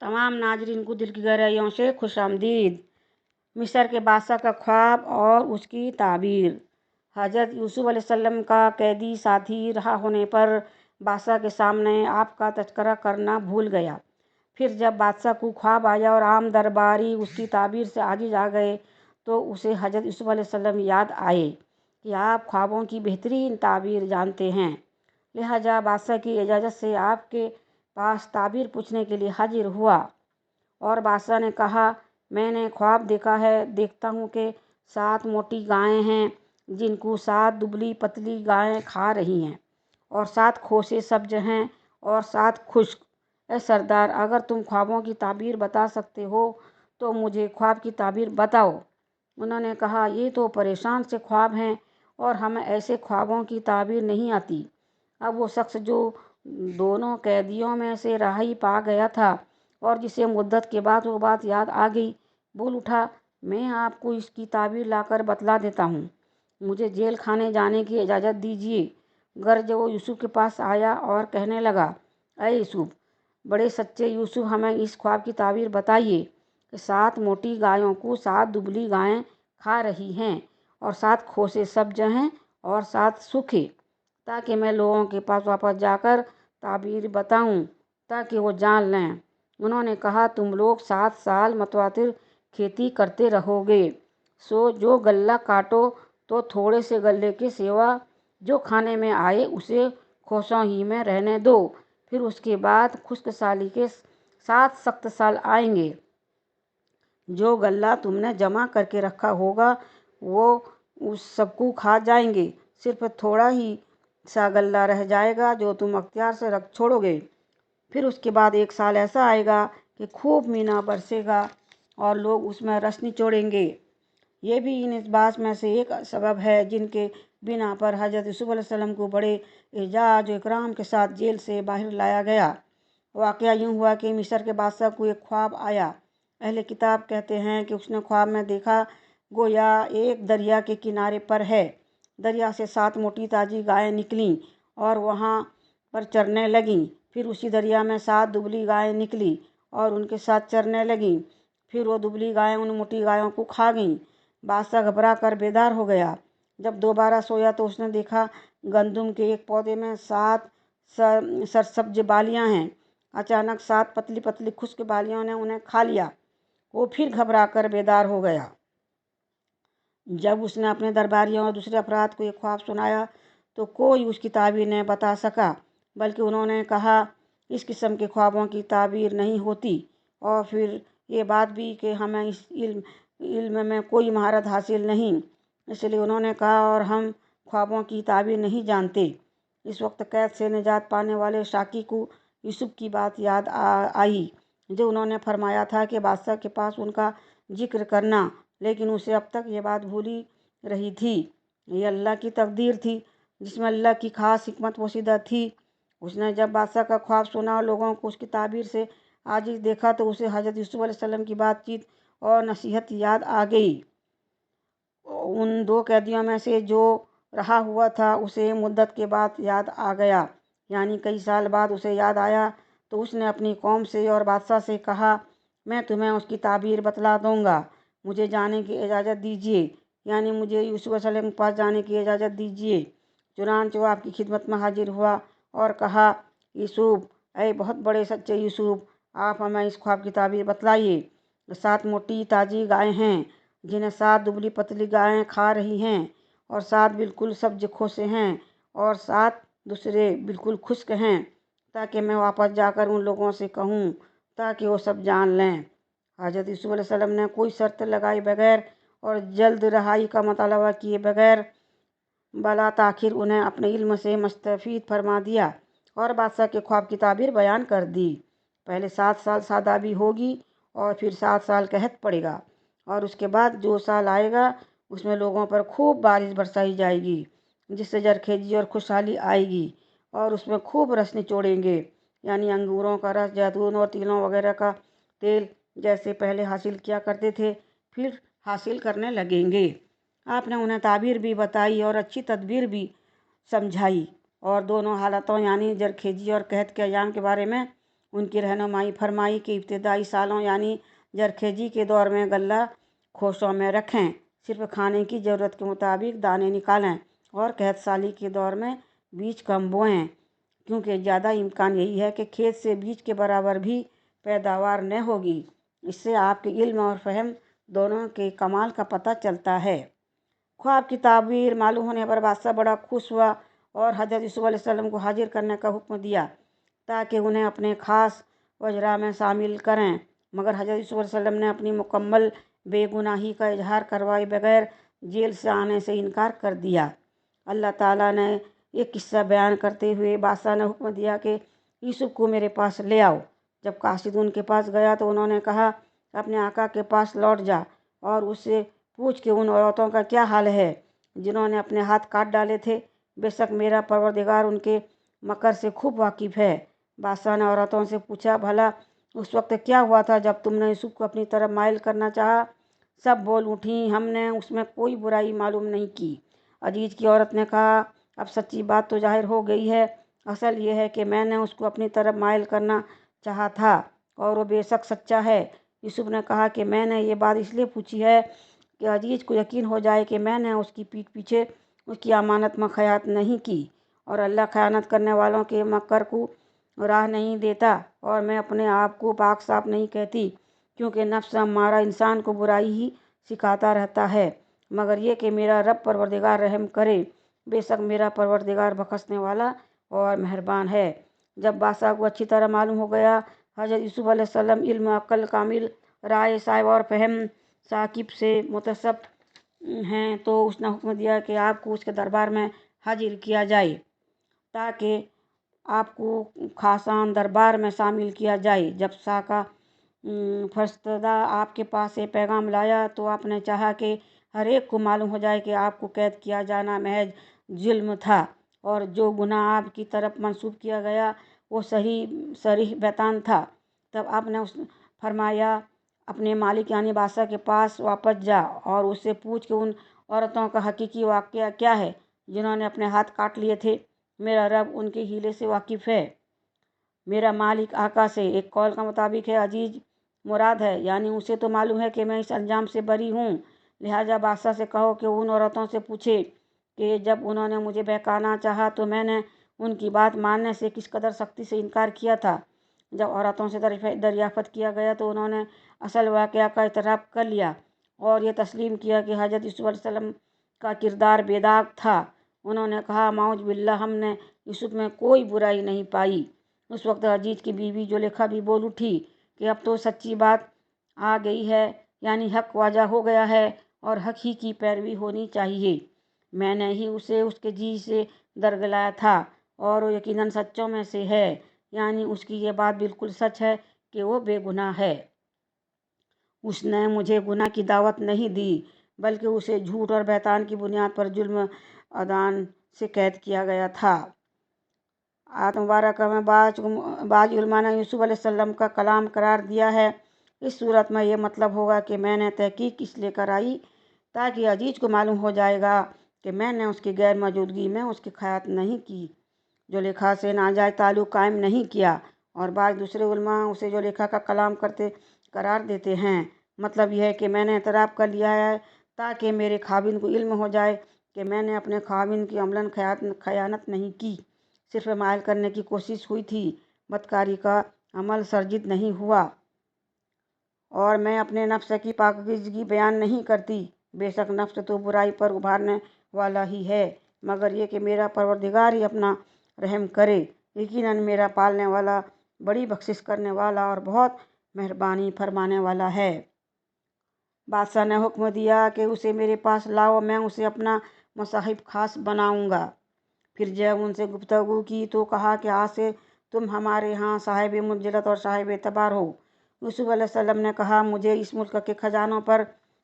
तमाम नाजरीन को दिल की गहराइयों से खुश आमदीद। मिस्र के बादशाह का ख्वाब और उसकी ताबीर। हज़रत यूसुफ अलैहिस्सलाम का कैदी साथी रहा होने पर बादशाह के सामने आपका तज़किरा करना भूल गया। फिर जब बादशाह को ख्वाब आया और आम दरबारी उसकी ताबीर से आजिज़ आ गए तो उसे हज़रत यूसुफ अलैहिस्सलाम याद आए कि आप ख्वाबों की बेहतरीन ताबीर जानते हैं। लिहाजा बादशाह की इजाज़त से आपके पास ताबीर पूछने के लिए हाजिर हुआ। और बादशाह ने कहा, मैंने ख्वाब देखा है, देखता हूँ कि 7 मोटी गायें हैं जिनको 7 दुबली पतली गायें खा रही हैं और 7 खोसे सब्ज हैं और 7 खुश्क। ए सरदार, अगर तुम ख्वाबों की ताबीर बता सकते हो तो मुझे ख्वाब की ताबीर बताओ। उन्होंने कहा, ये तो परेशान से ख्वाब हैं और हमें ऐसे ख्वाबों की ताबीर नहीं आती। अब वो शख्स जो दोनों कैदियों में से रहाई पा गया था और जिसे मुद्दत के बाद वो बात याद आ गई, बोल उठा, मैं आपको इसकी ताबीर लाकर बतला देता हूँ। मुझे जेल खाने जाने की इजाज़त दीजिए। गर्ज वो यूसुफ के पास आया और कहने लगा, अरे यूसुफ, बड़े सच्चे यूसुफ, हमें इस ख्वाब की ताबीर बताइए कि 7 मोटी गायों को 7 दुबली गायें खा रही हैं और 7 खोसे सब्ज हैं और 7 सूखे, ताकि मैं लोगों के पास वापस जाकर ताबीर बताऊं ताकि वो जान लें। उन्होंने कहा, तुम लोग 7 साल मुतवातिर खेती करते रहोगे, सो जो गल्ला काटो तो थोड़े से गल्ले के सिवा जो खाने में आए उसे खोसों ही में रहने दो। फिर उसके बाद खुश्क साली के 7 सख्त साल आएंगे। जो गल्ला तुमने जमा करके रखा होगा वो उस सबको खा जाएंगे। सिर्फ थोड़ा ही सा गल्ला रह जाएगा जो तुम अख्तियार से रख छोड़ोगे। फिर उसके बाद 1 साल ऐसा आएगा कि खूब मीना बरसेगा और लोग उसमें रस निचोड़ेंगे। ये भी इन इसबात में से एक सबब है जिनके बिना पर हज़रत यूसुफ अलैहिस्सलाम को बड़े एजाज और इकराम के साथ जेल से बाहर लाया गया। वाक़या यूँ हुआ कि मिस्र के बादशाह को एक ख्वाब आया। अहले किताब कहते हैं कि उसने ख्वाब में देखा गोया एक दरिया के किनारे पर है। दरिया से 7 मोटी ताजी गायें निकलीं और वहाँ पर चरने लगीं। फिर उसी दरिया में 7 दुबली गायें निकली और उनके साथ चरने लगीं। फिर वो दुबली गायें उन मोटी गायों को खा गईं। बादशाह घबरा कर बेदार हो गया। जब दोबारा सोया तो उसने देखा गंदम के एक पौधे में 7 सरसब्ज बालियां हैं। अचानक 7 पतली पतली खुश्क बालियों ने उन्हें खा लिया। वो फिर घबरा कर बेदार हो गया। जब उसने अपने दरबारियों और दूसरे अफराद को ये ख्वाब सुनाया तो कोई उसकी ताबीर नहीं बता सका, बल्कि उन्होंने कहा, इस किस्म के ख्वाबों की ताबीर नहीं होती। और फिर ये बात भी कि हमें इस इल्म में कोई महारत हासिल नहीं, इसलिए उन्होंने कहा, और हम ख्वाबों की ताबीर नहीं जानते। इस वक्त कैद से निजात पाने वाले शाकी को यूसुफ की बात याद आई जो उन्होंने फरमाया था कि बादशाह के पास उनका जिक्र करना, लेकिन उसे अब तक ये बात भूली रही थी। ये अल्लाह की तकदीर थी जिसमें अल्लाह की खास हिकमत पोशीदा थी। उसने जब बादशाह का ख्वाब सुना और लोगों को उसकी ताबीर से आजिज़ देखा तो उसे हज़रत यूसुफ अलैहिस्सलाम की बातचीत और नसीहत याद आ गई। उन 2 कैदियों में से जो रहा हुआ था उसे मुद्दत के बाद याद आ गया, यानी कई साल बाद उसे याद आया तो उसने अपनी कौम से और बादशाह से कहा, मैं तुम्हें उसकी ताबीर बतला दूंगा, मुझे जाने की इजाज़त दीजिए, यानी मुझे यूसुफ अलैहिस्सलाम के पास जाने की इजाज़त दीजिए। चुनांचे वो आपकी खिदमत में हाजिर हुआ और कहा, यूसुफ, अरे बहुत बड़े सच्चे यूसुफ, आप हमें इस ख्वाब की ताबीर बतलाइए। 7 मोटी ताजी गायें हैं जिन्हें 7 दुबली पतली गायें खा रही हैं और 7 बिल्कुल सब्ज खोसे हैं और 7 दूसरे बिल्कुल खुश्क हैं, ताकि मैं वापस जाकर उन लोगों से कहूँ ताकि वो सब जान लें। हज़रत यूसुफ अलैहिस्सलाम ने कोई शर्त लगाए बगैर और जल्द रहाई का मुतालबा किए बगैर बला ताखिर उन्हें अपने इल्म से मुस्तफ़ीद फरमा दिया और बादशाह के ख्वाब की ताबीर बयान कर दी। पहले 7 साल सादाबी होगी और फिर 7 साल कहत पड़ेगा और उसके बाद जो साल आएगा उसमें लोगों पर खूब बारिश बरसाई जाएगी जिससे जरखेजी और खुशहाली आएगी और उसमें खूब रस निचोड़ेंगे, यानी अंगूरों का रस, जैतून और तिलों वगैरह का तेल जैसे पहले हासिल किया करते थे फिर हासिल करने लगेंगे। आपने उन्हें ताबीर भी बताई और अच्छी तदबीर भी समझाई और दोनों हालतों यानी जरखेजी और कहत के अयाम के बारे में ان کی رہنمائی فرمائی کہ ابتدائی سالوں یعنی زرخیزی کے دور میں غلہ کھوسوں میں رکھیں، صرف کھانے کی ضرورت کے مطابق دانے نکالیں، اور قحط سالی کے دور میں بیج کم بوئیں، کیونکہ زیادہ امکان یہی ہے کہ کھیت سے بیج کے برابر بھی پیداوار نہ ہوگی۔ اس سے آپ کے علم اور فہم دونوں کے کمال کا پتہ چلتا ہے۔ خواب کی تعبیر معلوم ہونے پر بادشاہ بڑا خوش ہوا اور حضرت یوسف علیہ السلام کو حاضر کرنے کا حکم دیا تاکہ انہیں اپنے خاص وزراء میں شامل کریں، مگر حضرت یوسف علیہ السلام نے اپنی مکمل بے گناہی کا اظہار کروائے بغیر جیل سے آنے سے انکار کر دیا۔ اللہ تعالیٰ نے ایک قصہ بیان کرتے ہوئے بادشاہ نے حکم دیا کہ یوسف کو میرے پاس لے آؤ۔ جب قاصد ان کے پاس گیا تو انہوں نے کہا، اپنے آقا کے پاس لوٹ جا اور اس سے پوچھ کہ ان عورتوں کا کیا حال ہے جنہوں نے اپنے ہاتھ کاٹ ڈالے تھے، بے شک میرا پروردگار ان کے مکر سے خوب واقف ہے۔ بادشاہ نے عورتوں سے پوچھا، بھلا اس وقت کیا ہوا تھا جب تم نے یوسف کو اپنی طرف مائل کرنا چاہا؟ سب بول اٹھیں، ہم نے اس میں کوئی برائی معلوم نہیں کی۔ عزیز کی عورت نے کہا، اب سچی بات تو ظاہر ہو گئی ہے، اصل یہ ہے کہ میں نے اس کو اپنی طرف مائل کرنا چاہا تھا اور وہ بے شک سچا ہے۔ یوسف نے کہا کہ میں نے یہ بات اس لیے پوچھی ہے کہ عزیز کو یقین ہو جائے کہ میں نے اس کی پیٹھ پیچھے اس کی امانت میں خیانت نہیں کی، اور اللہ خیانت کرنے والوں کے مکر کو راہ نہیں دیتا، اور میں اپنے آپ کو پاک صاف نہیں کہتی، کیونکہ نفس ہمارا انسان کو برائی ہی سکھاتا رہتا ہے، مگر یہ کہ میرا رب پروردگار رحم کرے، بے شک میرا پروردگار بخشنے والا اور مہربان ہے۔ جب بادشاہ کو اچھی طرح معلوم ہو گیا حضرت یوسف علیہ السلام علم عقل کامل، رائے صائب اور فہم ثاقب سے متصف ہیں، تو اس نے حکم دیا کہ آپ کو اس کے دربار میں حاضر کیا جائے تاکہ آپ کو خاصان دربار میں شامل کیا جائے۔ جب شاہ کا فرستادہ آپ کے پاس یہ پیغام لایا تو آپ نے چاہا کہ ہر ایک کو معلوم ہو جائے کہ آپ کو قید کیا جانا محض ظلم تھا، اور جو گناہ آپ کی طرف منسوب کیا گیا وہ صریح بیان تھا۔ تب آپ نے فرمایا، اپنے مالک یعنی بادشاہ کے پاس واپس جا اور اس سے پوچھ کہ ان عورتوں کا حقیقی واقعہ کیا ہے جنہوں نے اپنے ہاتھ کاٹ لیے تھے۔ میرا رب ان کے ہیلے سے واقف ہے۔ میرا مالک آقا سے ایک قول کا مطابق ہے، عزیز مراد ہے، یعنی اسے تو معلوم ہے کہ میں اس انجام سے بری ہوں، لہٰذا بادشاہ سے کہو کہ ان عورتوں سے پوچھے کہ جب انہوں نے مجھے بہکانا چاہا تو میں نے ان کی بات ماننے سے کس قدر سختی سے انکار کیا تھا۔ جب عورتوں سے دریافت کیا گیا تو انہوں نے اصل واقعہ کا اعتراف کر لیا اور یہ تسلیم کیا کہ حضرت یوسف علیہ السلام کا کردار بے داغ تھا۔ انہوں نے کہا، معوذ باللہ، ہم نے یوسف میں کوئی برائی نہیں پائی۔ اس وقت عزیز کی بیوی زلیخا بھی بول اٹھی کہ اب تو سچی بات آ گئی ہے، یعنی حق واضح ہو گیا ہے اور حق ہی کی پیروی ہونی چاہیے۔ میں نے ہی اسے اس کے جی سے درگلایا تھا اور وہ یقیناً سچوں میں سے ہے، یعنی اس کی یہ بات بالکل سچ ہے کہ وہ بے گناہ ہے۔ اس نے مجھے گناہ کی دعوت نہیں دی، بلکہ اسے جھوٹ اور بہتان کی بنیاد پر ظلم عدوان سے قید کیا گیا تھا۔ آیت مبارکہ میں بعض علماء نے یوسف علیہ السلام کا کلام قرار دیا ہے۔ اس صورت میں یہ مطلب ہوگا کہ میں نے تحقیق اس لیے کرائی تاکہ عزیز کو معلوم ہو جائے گا کہ میں نے اس کی غیر موجودگی میں اس کی خیانت نہیں کی، زلیخا سے ناجائز تعلق قائم نہیں کیا، اور بعض دوسرے علماء اسے زلیخا کا کلام کرتے قرار دیتے ہیں۔ مطلب یہ ہے کہ میں نے اعتراف کر لیا ہے تاکہ میرے خاوند کو علم ہو جائے کہ میں نے اپنے خاوند کی عملاً خیانت نہیں کی، صرف مائل کرنے کی کوشش ہوئی تھی، بدکاری کا عمل سرزد نہیں ہوا، اور میں اپنے نفس کی پاکیزگی بیان نہیں کرتی، بے شک نفس تو برائی پر ابھارنے والا ہی ہے، مگر یہ کہ میرا پروردگار ہی اپنا رحم کرے، یقیناً میرا پالنے والا بڑی بخشش کرنے والا اور بہت مہربانی فرمانے والا ہے۔ بادشاہ نے حکم دیا کہ اسے میرے پاس لاؤ، میں اسے اپنا مصاحب خاص بناؤں گا۔ پھر جب ان سے گفتگو کی تو کہا کہ آج سے تم ہمارے ہاں صاحب منزلت اور صاحب اعتبار ہو۔ یوسف علیہ السلام نے کہا، مجھے اس ملک کے خزانوں پر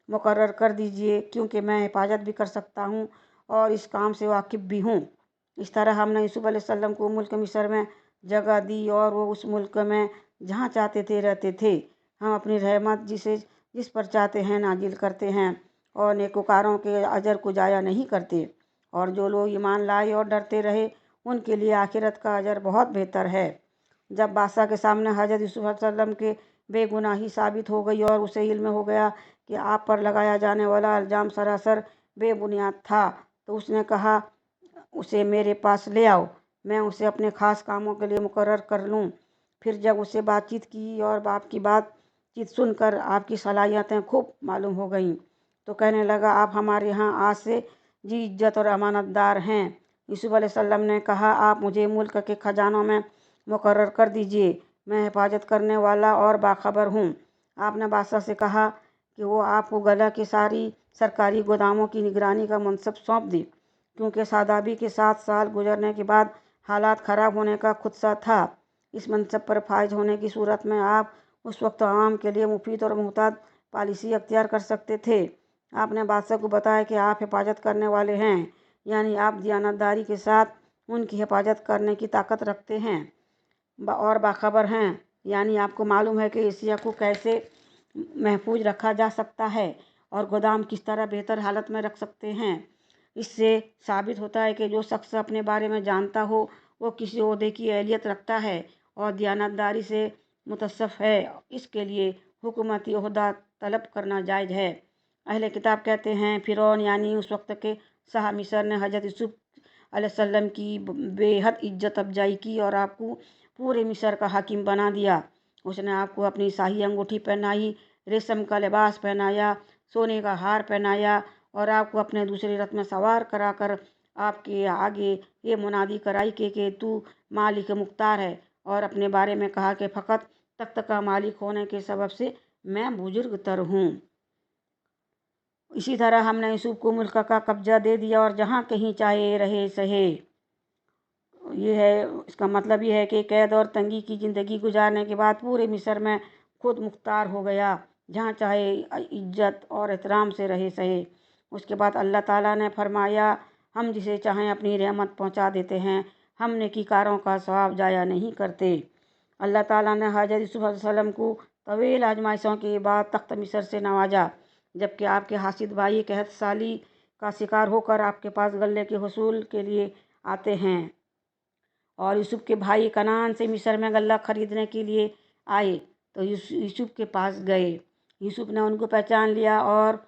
مقرر کر دیجیے، کیونکہ میں حفاظت بھی کر سکتا ہوں اور اس کام سے واقف بھی ہوں۔ اس طرح ہم نے یوسف علیہ السلام کو ملک مصر میں جگہ دی اور وہ اس ملک میں جہاں چاہتے تھے رہتے تھے۔ ہم اپنی رحمت جس پر چاہتے ہیں نازل کرتے ہیں اور نیکوکاروں کے اجر کو ضائع نہیں کرتے، اور جو لوگ ایمان لائے اور ڈرتے رہے ان کے لیے آخرت کا اجر بہت بہتر ہے۔ जब बादशाह के सामने हज़रत यूसुफ अलैहिस्सलाम के बेगुनाही साबित हो गई और उसे इल्म हो गया कि आप पर लगाया जाने वाला इल्ज़ाम सरासर बेबुनियाद था, तो उसने कहा, उसे मेरे पास ले आओ, मैं उसे अपने ख़ास कामों के लिए मुकर्रर कर लूँ। फिर जब उससे बातचीत की और आपकी बातचीत सुनकर आपकी सलाहियतें खूब मालूम हो गईं, तो कहने लगा, आप हमारे यहाँ आज से जी इज्जत और अमानतदार हैं। यूसुफ अलैहिस्सलाम ने कहा, आप मुझे मुल्क के खजानों में मुकर्रर कर दीजिए, मैं हिफाजत करने वाला और बाखबर हूँ। आपने बादशाह से कहा कि वो आपको गला के सारी सरकारी गोदामों की निगरानी का मनसब सौंप दे, क्योंकि सादाबी के 7 साल गुजरने के बाद हालात ख़राब होने का खुदसा था। इस मनसब पर फाइज होने की सूरत में आप उस वक्त आवाम के लिए मुफीद और मुहताद पॉलिसी अख्तियार कर सकते थे। आपने बादशाह को बताया कि आप हिफाजत करने वाले हैं, यानी आप दियानतदारी के साथ उनकी हिफाजत करने की ताकत रखते हैं और बाखबर हैं, यानी आपको मालूम है कि एशिया को कैसे महफूज रखा जा सकता है और गोदाम किस तरह बेहतर हालत में रख सकते हैं। इससे साबित होता है कि जो शख्स अपने बारे में जानता हो वो किसी ओहदे की अहलियत रखता है और दियानतदारी से मुतसफ़ है, इसके लिए हुकूमती ओहदा तलब करना जायज़ है। अहले किताब कहते हैं फ़िरौन यानी उस वक्त के शाह मिस्र ने हज़रत यूसुफ अलैहिस्सलाम की बेहद इज्जत अफजाई की और आपको पूरे मिस्र का हाकिम बना दिया। उसने आपको अपनी शाही अंगूठी पहनाई, रेशम का लिबास पहनाया, सोने का हार पहनाया और आपको अपने दूसरे रथ में सवार कराकर आपके आगे ये मुनादी कराई कि तू मालिक मुख्तार है, और अपने बारे में कहा कि फ़कत तख्त का मालिक होने के सबब से मैं बुजुर्ग तर हूँ। इसी तरह हमने यूसुफ को मुल्क का कब्जा दे दिया और जहाँ कहीं चाहे रहे सहे। ये है, इसका मतलब ये है कि कैद और तंगी की ज़िंदगी गुजारने के बाद पूरे मिस्र में खुद मुख्तार हो गया, जहाँ चाहे इज्जत और एहतराम से रहे सहे। उसके बाद अल्लाह ताला ने फरमाया, हम जिसे चाहें अपनी रहमत पहुँचा देते हैं, हम नेकीकारों का सवाब ज़ाया नहीं करते। अल्लाह ताला ने हज़रत यूसुफ अलैहिस्सलाम को तवील आजमाइशों के बाद तख्त मिस्र से नवाजा, जबकि आपके हासिद भाई कहत साली का शिकार होकर आपके पास गले के हसूल के लिए आते हैं। और यूसुफ के भाई कनान से मिस्र में गल्ला खरीदने के लिए आए, तो यूसुफ के पास गए। यूसुफ ने उनको पहचान लिया और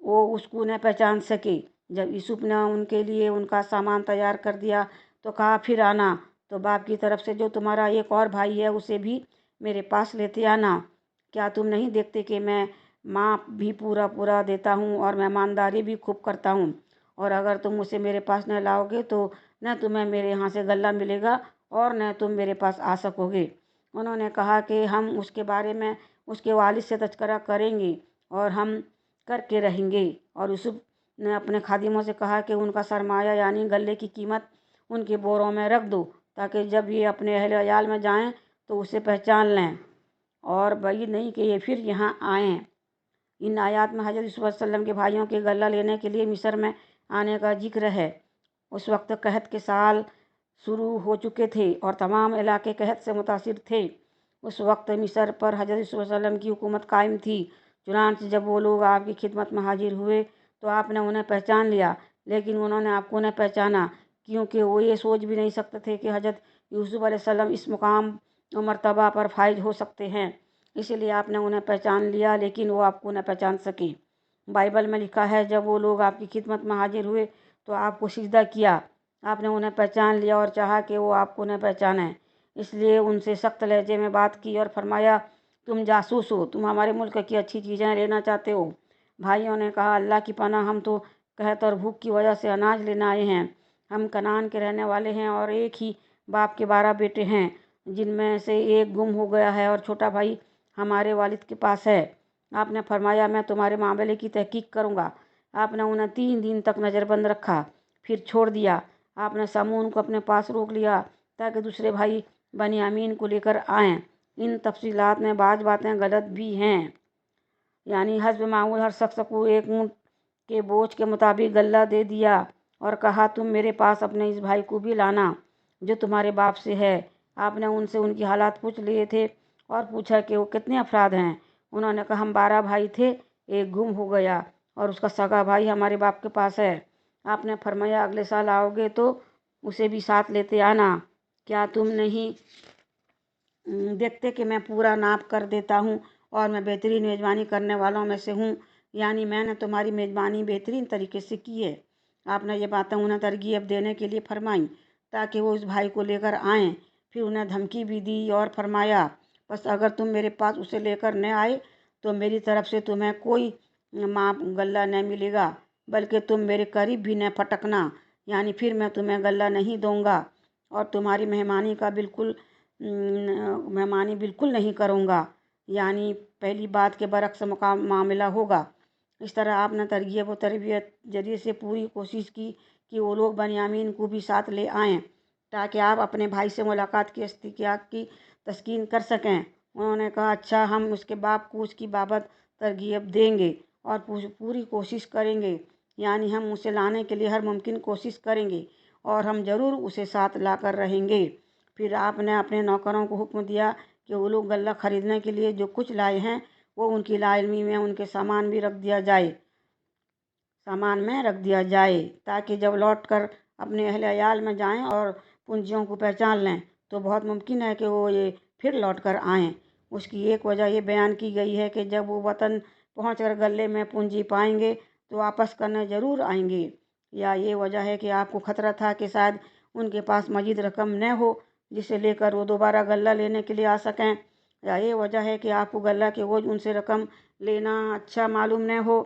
वो उसको न पहचान सके। जब यूसुफ ने उनके लिए उनका सामान तैयार कर दिया तो कहा, फिर आना तो बाप की तरफ से जो तुम्हारा एक और भाई है उसे भी मेरे पास लेते आना। क्या तुम नहीं देखते कि मैं माँ भी पूरा पूरा देता हूँ और मेहमानदारी भी खूब करता हूँ, और अगर तुम उसे मेरे पास न लाओगे तो न तुम्हें मेरे यहाँ से गल्ला मिलेगा और न तुम मेरे पास आ सकोगे। उन्होंने कहा कि हम उसके बारे में उसके वालिद से तज़किरा करेंगे और हम करके रहेंगे। और यूसुफ ने अपने खादिमों से कहा कि उनका सरमाया यानी गले की कीमत उनके बोरों में रख दो, ताकि जब ये अपने अहले अयाल में जाएं तो उसे पहचान लें और बईद नहीं कि ये फिर यहाँ आएँ। इन आयात में हज़रत यूसुफ अलैहिस्सलाम के भाइयों के गला लेने के लिए मिस्र में आने का जिक्र है। उस वक्त कहत के साल शुरू हो चुके थे और तमाम इलाके कहत से मुतासिर थे। उस वक्त मिस्र पर हज़रत यूसुफ अलैहिस्सलाम की हुकूमत कायम थी। चुनांचे जब वो लोग आपकी खिदमत में हाजिर हुए तो आपने उन्हें पहचान लिया, लेकिन उन्होंने आपको न पहचाना, क्योंकि वो ये सोच भी नहीं सकते थे कि हज़रत यूसुफ अलैहिस्सलाम इस मुकाम और मर्तबा पर फाइज हो सकते हैं। इसलिए आपने उन्हें पहचान लिया, लेकिन वो आपको न पहचान सके। बाइबल में लिखा है, जब वो लोग आपकी खिदमत में हाजिर हुए तो आपको सिजदा किया। आपने उन्हें पहचान लिया और चाहा कि वो आपको न पहचानें, इसलिए उनसे सख्त लहजे में बात की और फरमाया, तुम जासूस हो, तुम हमारे मुल्क की अच्छी चीज़ें लेना चाहते हो। भाइयों ने कहा, अल्लाह की पनाह, हम तो कहत और भूख की वजह से अनाज लेने आए हैं। हम कनान के रहने वाले हैं और एक ही बाप के 12 बेटे हैं, जिनमें से एक गुम हो गया है और छोटा भाई हमारे वालिद के पास है। आपने फरमाया, मैं तुम्हारे मामले की तहकीक करूँगा। आपने उन्हें 3 दिन तक नज़रबंद रखा, फिर छोड़ दिया। आपने समून को अपने पास रोक लिया ताकि दूसरे भाई बनियामीन को लेकर आएँ। इन तफसीलात में बाज़ बातें गलत भी हैं, यानी हस्ब मामूल हर शख्स को एक ऊँट के बोझ के मुताबिक गल्ला दे दिया और कहा, तुम मेरे पास अपने इस भाई को भी लाना जो तुम्हारे बाप से है। आपने उनसे उनकी हालात पूछ लिए थे और पूछा कि वो कितने अफराद हैं। उन्होंने कहा, हम 12 भाई थे, एक गुम हो गया और उसका सगा भाई हमारे बाप के पास है। आपने फरमाया, अगले साल आओगे तो उसे भी साथ लेते आना। क्या तुम नहीं देखते कि मैं पूरा नाप कर देता हूँ और मैं बेहतरीन मेज़बानी करने वालों में से हूँ, यानी मैंने तुम्हारी मेज़बानी बेहतरीन तरीके से की है। आपने ये बातें उन्हें तरगीब देने के लिए फरमाई ताकि वो उस भाई को लेकर आएँ। फिर उन्हें धमकी भी दी और फरमाया, बस अगर तुम मेरे पास उसे लेकर न आए तो मेरी तरफ से तुम्हें कोई माप गल्ला न मिलेगा, बल्कि तुम मेरे करीब भी न फटकना, यानी फिर मैं तुम्हें गल्ला नहीं दूंगा और तुम्हारी मेहमानी बिल्कुल नहीं करूँगा, यानी पहली बात के बरक्स मामला होगा। इस तरह आपने तरगीब और तरबियत जरिए से पूरी कोशिश की कि वो लोग बनियामीन को भी साथ ले आएँ ताकि आप अपने भाई से मुलाकात की इश्तियाक की तस्कीन कर सकें। उन्होंने कहा, अच्छा, हम उसके बाप को उसकी बाबत तरगीब देंगे और पूरी कोशिश करेंगे, यानी हम उसे लाने के लिए हर मुमकिन कोशिश करेंगे और हम ज़रूर उसे साथ ला कर रहेंगे। फिर आपने अपने नौकरों को हुक्म दिया कि वो लोग गल्ला ख़रीदने के लिए जो कुछ लाए हैं वो उनकी लाइलमी में उनके सामान में रख दिया जाए ताकि जब लौट कर अपने अहले अयाल में जाएं और पूंजियों को पहचान लें तो बहुत मुमकिन है कि वो ये फिर लौट कर आएँ। उसकी एक वजह ये बयान की गई है कि जब वो वतन पहुँच कर गले में पूंजी पाएंगे तो वापस करने ज़रूर आएंगे, या ये वजह है कि आपको ख़तरा था कि शायद उनके पास मजीद रकम न हो जिसे लेकर वो दोबारा गल्ला लेने के लिए आ सकें, या ये वजह है कि आपको गल्ला के बोझ उनसे रकम लेना अच्छा मालूम न हो।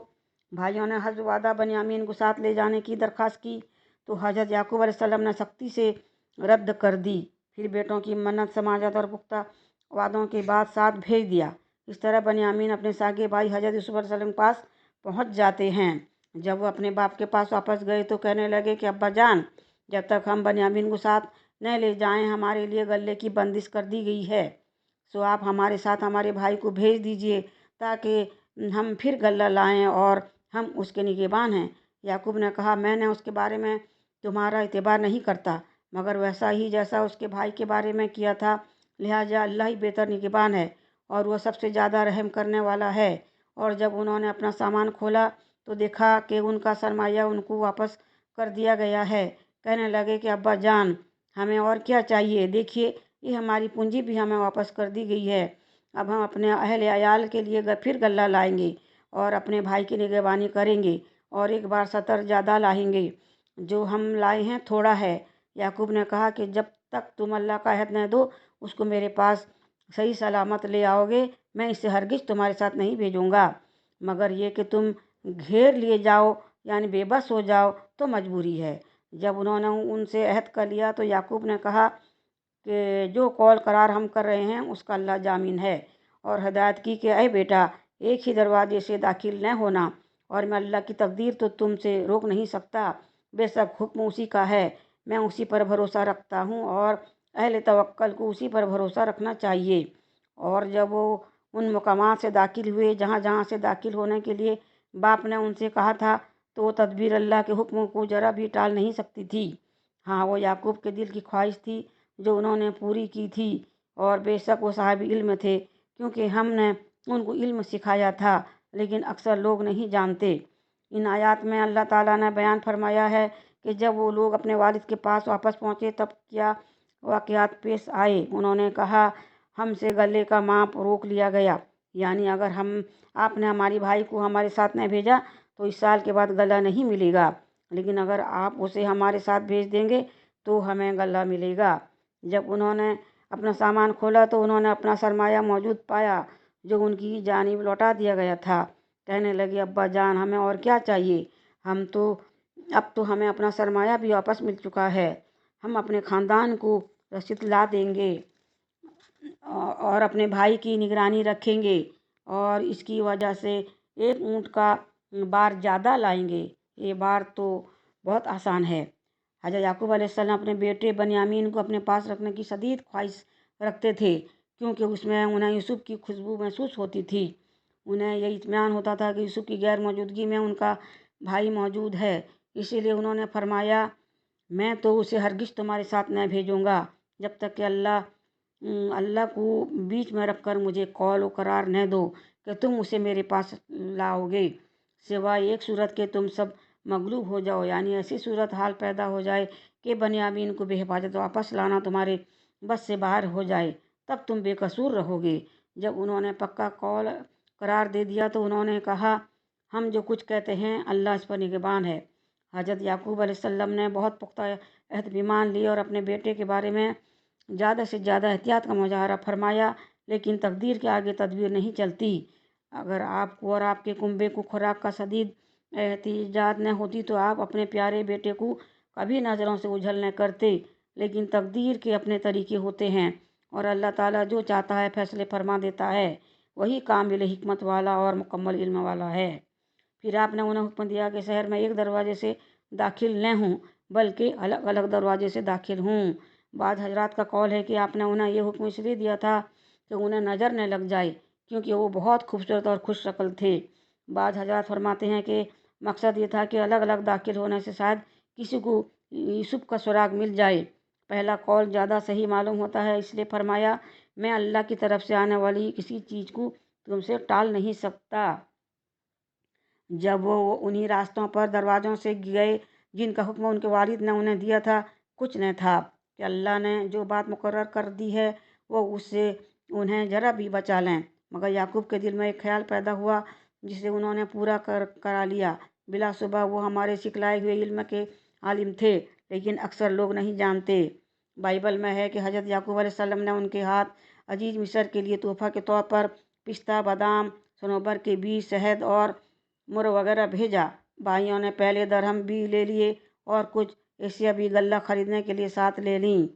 भाइयों ने हज़रत वादा बनियामीन को साथ ले जाने की दरख्वास्त की तो हज़रत याकूब अलैहिस्सलाम ने सख्ती से रद्द कर दी। फिर बेटों की मन्नत समाजत और पुख्ता वादों के बाद साथ भेज दिया। इस तरह बनियामीन अपने सागे भाई हज़रत यूसुफ अलैहिस्सलाम के पास पहुंच जाते हैं। जब वो अपने बाप के पास वापस गए तो कहने लगे कि अब्बा जान, जब तक हम बनियामीन को साथ न ले जाएं हमारे लिए गले की बंदिश कर दी गई है, सो आप हमारे साथ हमारे भाई को भेज दीजिए ताकि हम फिर गल्ला लाएं और हम उसके निगहबान हैं। याकूब ने कहा, मैंने उसके बारे में तुम्हारा एतबार नहीं करता, मगर वैसा ही जैसा उसके भाई के बारे में किया था, लिहाजा अल्लाह ही बेहतर निगहबान है और वह सबसे ज़्यादा रहम करने वाला है। और जब उन्होंने अपना सामान खोला तो देखा कि उनका सरमाया उनको वापस कर दिया गया है। कहने लगे कि अब्बा जान, हमें और क्या चाहिए, देखिए ये हमारी पूंजी भी हमें वापस कर दी गई है। अब हम अपने अहल अयाल के लिए फिर गल्ला लाएंगे और अपने भाई की निगहबानी करेंगे और एक बार 70 ज़्यादा लाएंगे। जो हम लाए हैं थोड़ा है। याकूब ने कहा कि जब तक तुम अल्लाह का अहद न दो उसको मेरे पास सही सलामत ले आओगे, मैं इसे हरगिज़ तुम्हारे साथ नहीं भेजूँगा, मगर ये कि तुम घेर लिए जाओ यानी बेबस हो जाओ तो मजबूरी है। जब उन्होंने उनसे अहद कर लिया तो याकूब ने कहा कि जो कौल करार हम कर रहे हैं उसका अल्लाह जामीन है, और हदायत की कि अय बेटा, एक ही दरवाजे से दाखिल न होना और मैं अल्लाह की तकदीर तो तुमसे रोक नहीं सकता। बेशक हुक्म उसी का है, मैं उसी पर भरोसा रखता हूँ और अहले तवक्कल को उसी पर भरोसा रखना चाहिए। और जब वो उन मकामात से दाखिल हुए जहाँ जहाँ से दाखिल होने के लिए बाप ने उनसे कहा था तो वो तदबीर अल्लाह के हुक्म को ज़रा भी टाल नहीं सकती थी। हाँ, वो याकूब के दिल की ख्वाहिश थी जो उन्होंने पूरी की थी, और बेशक वो साहिब इल्म थे क्योंकि हमने उनको इल्म सिखाया था, लेकिन अक्सर लोग नहीं जानते। इन आयत में अल्लाह ताला ने बयान फरमाया है कि जब वो लोग अपने वालिद के पास वापस पहुँचे तब क्या वाक़यात पेश आए। उन्होंने कहा, हमसे गले का माप रोक लिया गया, यानी अगर आपने हमारे भाई को हमारे साथ न भेजा तो इस साल के बाद गला नहीं मिलेगा, लेकिन अगर आप उसे हमारे साथ भेज देंगे तो हमें गला मिलेगा। जब उन्होंने अपना सामान खोला तो उन्होंने अपना सरमाया मौजूद पाया जो उनकी जानिब लौटा दिया गया था। कहने लगे, अब्बा जान, हमें और क्या चाहिए, अब तो हमें अपना सरमाया भी वापस मिल चुका है। हम अपने ख़ानदान को रसीद ला देंगे और अपने भाई की निगरानी रखेंगे और इसकी वजह से एक ऊँट का बार ज़्यादा लाएंगे। ये बार तो बहुत आसान है। हज़रत याकूब अलैहिस्सलाम अपने बेटे बनियामीन को अपने पास रखने की शदीद ख्वाहिश रखते थे क्योंकि उसमें उन्हें यूसुफ की खुशबू महसूस होती थी। उन्हें यही इत्मीनान होता था कि यूसुफ की गैर मौजूदगी में उनका भाई मौजूद है। इसीलिए उन्होंने फरमाया, मैं तो उसे हरगिज़ तुम्हारे साथ न भेजूँगा जब तक कि अल्लाह को बीच में रख कर मुझे कौल व करार न दो कि तुम उसे मेरे पास लाओगे, सिवाय एक सूरत के तुम सब मगलूब हो जाओ, यानी ऐसी सूरत हाल पैदा हो जाए कि बनियामीन को बेहिफाजत वापस लाना तुम्हारे बस से बाहर हो जाए। तब तुम बेकसूर रहोगे। जब उन्होंने पक्का कौल करार दे दिया तो उन्होंने कहा, हम जो कुछ कहते हैं अल्लाह इस पर निगहबान है। हज़रत याकूब अलैहिस्सलाम ने बहुत पुख्ता अहद भी मान लिए और अपने बेटे के बारे में ज़्यादा से ज़्यादा एहतियात का मुजाहरा फरमाया, लेकिन तकदीर के आगे तदबीर नहीं चलती। अगर आपको और आपके कुंबे को खुराक का शदीद एहतियाज न होती तो आप अपने प्यारे बेटे को कभी नज़रों से ओझल न करते, लेकिन तकदीर के अपने तरीके होते हैं और अल्लाह ताला जो चाहता है फैसले फरमा देता है। वही कामिल हिकमत वाला और मुकम्मल इल्म वाला है। फिर आपने उन्हें हुक्म दिया कि शहर में एक दरवाजे से दाखिल न हों, बल्कि अलग अलग दरवाजे से दाखिल हों। बाद हजरात का कौल है कि आपने उन्हें यह हुक्म इसलिए दिया था कि उन्हें नज़र न लग जाए, क्योंकि वो बहुत खूबसूरत और खुश शक्ल थे। बाद हजरात फरमाते हैं कि मकसद ये था कि अलग अलग दाखिल होने से शायद किसी को यूसुफ का सुराग मिल जाए। पहला कौल ज़्यादा सही मालूम होता है, इसलिए फरमाया, मैं अल्लाह की तरफ से आने वाली किसी चीज़ को तुमसे टाल नहीं सकता। जब वो उन्हीं रास्तों पर दरवाज़ों से गए जिनका हुक्म उनके वालिद ने उन्हें दिया था, कुछ न था कि अल्लाह ने जो बात मुकर्रर कर दी है वो उससे उन्हें ज़रा भी बचा लें। मगर याकूब के दिल में एक ख्याल पैदा हुआ जिसे उन्होंने पूरा करा लिया। बिलाशुबह वो हमारे सिखलाए हुए इल्म के आलिम थे, लेकिन अक्सर लोग नहीं जानते। बाइबल में है कि हज़रत याकूब अलैहिस्सलाम ने उनके हाथ अजीज मिस्र के लिए तोहफ़ा के तौर पर पिस्ता, बादाम, सनोबर के बीज, शहद और मुर वगैरह भेजा। भाइयों ने पहले दरहम भी ले लिए और कुछ एशिया भी गल्ला खरीदने के लिए साथ ले लीं।